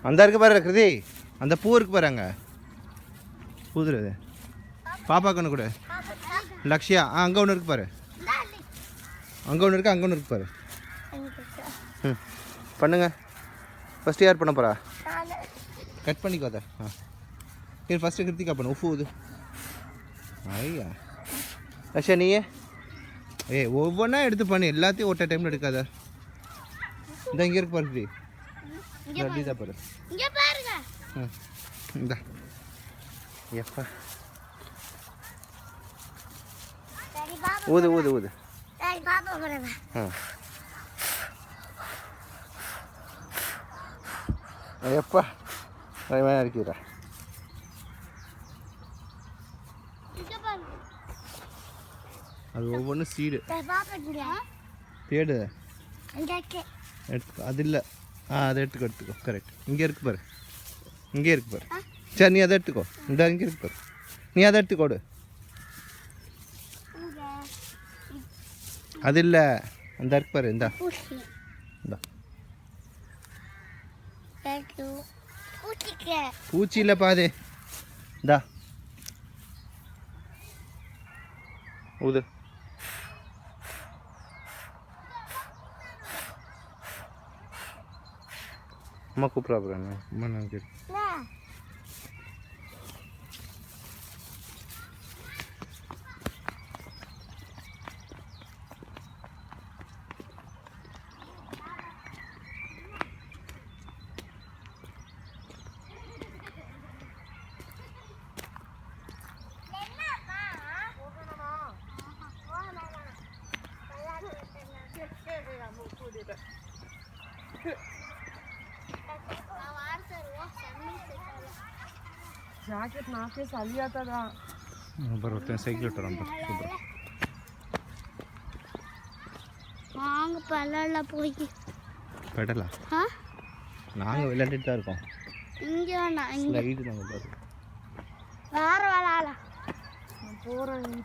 அந்த இருக்கு பாரு கிருதி, அந்த பூ இருக்கு பாரு, அங்கே பூதுறது பாப்பாக்கு ஒன்று கொடு. லக்ஷயா அங்கே ஒன்று இருக்கு பாரு, அங்கே ஒன்று இருக்கு, அங்கே ஒன்று இருக்கு பாரு. ம் பண்ணுங்க. ஃபஸ்ட்டு யார் பண்ண போகிறா? கட் பண்ணிக்கோ அதை. சரி ஃபஸ்ட்டு கிருத்திகா பண்ணு. உஃபு இது ஐயா லக்ஷயா நீயே ஒவ்வொன்றா எடுத்து பண்ணு, எல்லாத்தையும் ஒட்ட டைமில் எடுக்காத. இந்த இங்கே இருக்கு பாரு கிருதி, அப்படிதான் பாரு. ம் இந்தா எப்பா ஊது ஊது ஊது. எப்பா வேணா இருக்கிறா. அது ஒவ்வொன்றும் சீடு தேடு எடுத்துக்கோ. அது இல்லை, அதை எடுத்துக்கோ. கரெக்ட். இங்கே இருக்கு பாரு, இங்கே இருக்கு பாரு. சரி நீ அதை எடுத்துக்கோ. இந்த இங்கே இருக்கு பாரு, நீ அதை எடுத்துக்கோடு. அது இல்லை, அந்த இருக்கு பாரு. இந்தா இந்தா பூச்சி இல்லை பாது. இந்தா ஊது. அம்மா கூப்பிட்றா போகிறாங்க. அம்மா நான் கேட்டு ஜாக்கெட் நாக்கே சளியாத்ததா. அப்புறம் ஒருத்தன் சைக்கிள் விட்டுறான் சூப்பர். வாங்க பல்லல போய் பெடலா நாங்கள் விளையாண்டுட்டு தான் இருக்கோம். இங்கே வேணாம், ஸ்லைடு நாங்கள் வேற வேலை போகிறேன்.